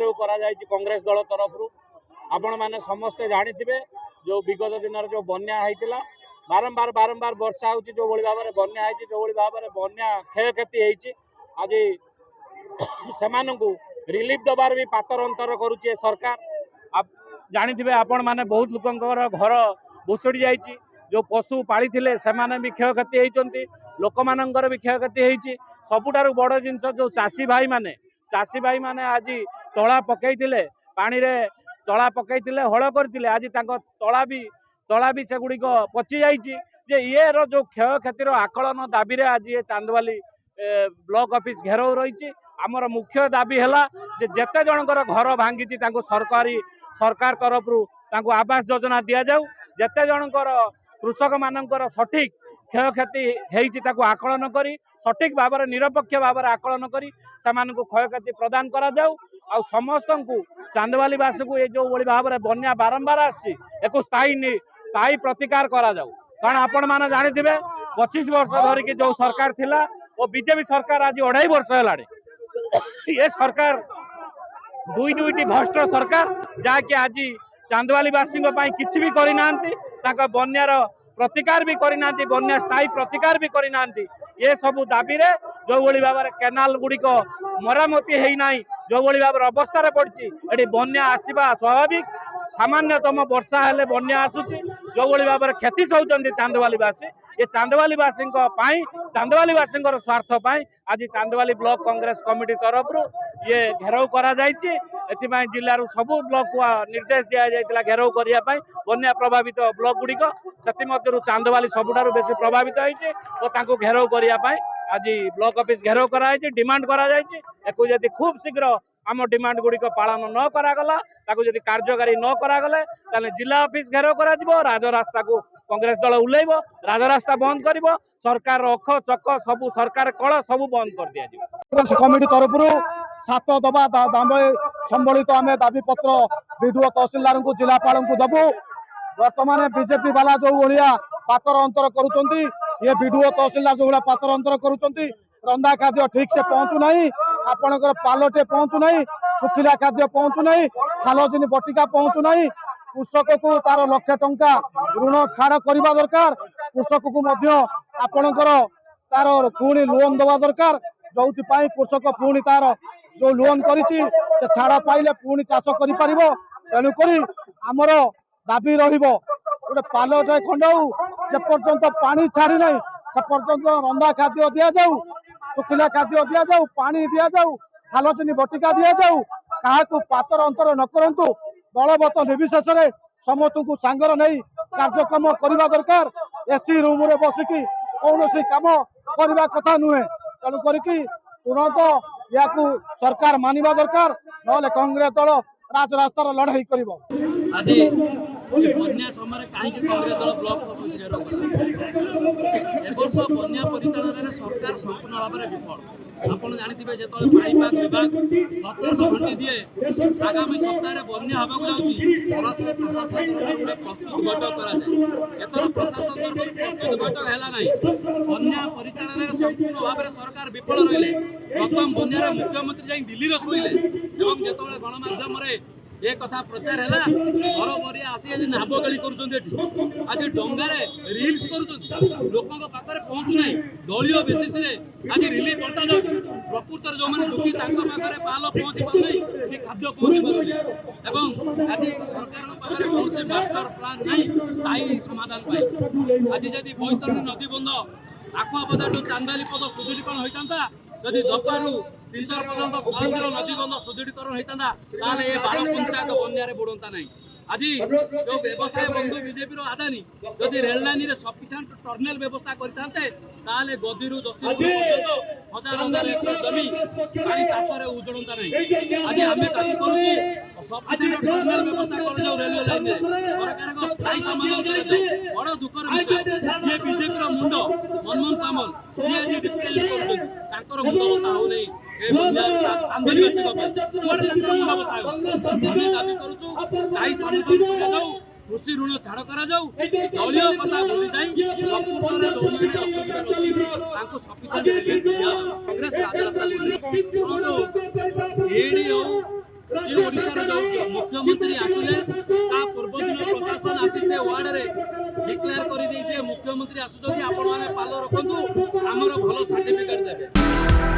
कांग्रेस दल तरफ आपण मैंने समस्ते जानी जो विगत दिन जो बन्या होता बारंबार बारंबार वर्षा हो जो भाव में बन्या जो भाव में बन्या क्षय क्षति आज से रिलीफ दबार भी पातर अंतर करुचे सरकार। आप जानी आपण मैंने बहुत लोकंर घर भुशुड़ी जाइए जो पशु पाली से भी क्षय क्षति होती लोक मानकर भी क्षय क्षति होती सबुठारु बड़ जिनस जो चाषी भाई माने आज तला पकई पानी रे तला पकई हल करते आज तला भी से गुड़िक पचि जाइए ये जो क्षय क्षतिर आकलन दाबी रे आज ये चांदवाली ब्लॉक ऑफिस घेराव रही आमर मुख्य दाबी है जेते जनकर घर भांगी सरकार तरफ आवास योजना दि जाऊ जेते जनकर कृषक मानकर सठिक क्षय क्षति होती आकलन करी सठिक भाव में निरपेक्ष भाव में आकलन करी से क्षय क्षति प्रदान करा जाऊ आ समस्त को चांदवालीवासी को ये जो भाव में बन्या बारंबार आसी स्थायी प्रतिकार करा जाऊ कारण आपण मैंने जानी 25 वर्ष धरिकी जो सरकार थिला और बीजेपी सरकार आज 2.5 वर्ष है ये सरकार दुईटी भ्रष्ट सरकार जहाँकि आज चांदवालीवासी किसी भी करना बन्यार प्रतिकार भी करना बन्या स्थायी प्रतिकार भी करना ये सब दाबी रे जो भाव में केनाल गुड़िक मरामती होना जो भाव में अवस्था पड़ी ये बन्या आसवा स्वाभाविक सामान्यतम वर्षा हेले बन्या आसुची जो भाव में क्षति सहउचंदी चांदवालीवासी ये चांदवालीवासी चांदवालीवासी स्वार्थ आज चांदवाली ब्लॉक कांग्रेस कमिटी तरफ ये घेराव करा जायछि एथिपाई जिल्लारू सबु ब्लॉक को निर्देश दिया जायतिला घेराव करिया पाई बन्या प्रभावित ब्लॉक गुड़िक सेति मध्यरु चांदवाली सबुठारु बेसी प्रभावित होइछि तो तांको घेराव करिया पाई आज ब्लॉक ऑफिस घेराव करा जायछि डिमांड करा जायछि एको यदि खूब शीघ्र आम डिमांड गुड़िक पालन न करागला ताकू यदि कार्यकारी न करागले ताले जिला ऑफिस घेराव करा जिवो राजरास्ता को कांग्रेस दल उल्लेइबो राजरास्ता बंद करिवो सरकार अख चक सबु सरकार कल सबु बंद कर दिया कांग्रेस कमिटी तरफ 7 दबा दाम संबलित आम दाबी पत्र विडीओ तहसीलदार को जिलापाल को दबू वर्तमान बीजेपी वाला जो भाया पातर अंतर करुँच ये विडीओ तहसीलदार जो भाया पातर अंतर करुँच रंधा खाद्य ठीक से पहुँचुना आपणकर पालटे पहुँचुना सुखिला खाद्य पहुँचुना हालजिन बटिका पहुँचुना कृषक को तार लक्ष टंका ऋण छाड़ करने दरकार कृषक को आपणकर तार पुणी लोन दवा दरकार जो कृषक पुणी तार जो लोन करिछि से छाड़ पाइले पुणी चाष कर तेणुक आमर दाबी रोटे पालटे खंड जे पर्यंत पानी छाड़ी ना से पर्यंत रंधा खाद्य दि जाऊ सुखिला खाद्य दि जाऊ पानी दि जाऊ हालजिन बटिका दि जाऊ क्या पातर अंतर न करंतु दलबत निर्विशेष समस्त को सांगर नहीं कार्यक्रम करने दरकार एसी रूम रे बसिकी कौन कम करने कथा नुहे तेणुक तुरंत या सरकार मानिबा दरकार ना कांग्रेस दल राजरास्तार लड़ाई कर बन्या समय कहीं कांग्रेस दल ब्लॉक ऑफिस घेराव वर्ष बन्या परिचालन सरकार संपूर्ण भाव में विफल आपड़ जानते जो पाणीपाग विभाग 17 दिए आगामी सप्ताह बन्या हाँ जाऊँगी प्रशासन प्रस्तुत बैठक कराए प्रशासन प्रस्तुत बैठक है ना बन्या परिचालन संपूर्ण भाव में सरकार विफल रही प्रथम बन्यार मुख्यमंत्री जाई दिल्ली शोले जो गणमाध्यम ये कथा प्रचार है घर बरिया आसी आज नाबगाली कर आज डंगार रिल्स कर लोकों पाखे पहुँचुना दलीय बेसिस आज रिलीफ बंटा जाऊँ प्रकृत जो मैंने दुखी पाखे पाल पहुँची पारे कि खाद्य पहुँची पारे आज सरकार पाखे कौन मास्टर प्लान नहीं स्थायी समाधान पाई आज जदि बैतरणी नदी बंध आकुआपदा चांदाली पद सुदृढ़ीकरण होता जदि दपारू तीनथर पर्यटन सहर नदी बंध सुदृढ़ीकरण होता ये 12 पंचायत बन्यारे बुड़ता ना आज जो व्यवसाय बंधु बीजेपी आदानी जदि रेल लाइन में सफिसीयंट टर्मिनाल व्यवस्था करते गदी जशीपुर हजार हजार एकर जमी पानी चाष उजड़ता नहीं आज आम दाबी करुँ सफिसीयंट टर्मिनाल व्यवस्था कर रेलवे लाइन में सरकार स्थायी समाधान बड़ दुखर विषय ये बीजेपी मुंड मनमोहन सामल सी आज रिप्रेजेंट कर मुंड बता हो नहीं कृषि ऋण छाड़ कर दलीय कथा भूली कांग्रेस कि ओडिशार जो मुख्यमंत्री आसिले ता पूर्व दिन प्रशासन आसी से वार्ड रे डिक्लेयर कर मुख्यमंत्री आसुଛନ୍ତି आपण माने पालो रखंतु हमर भलो सर्टिफिकेट देबे।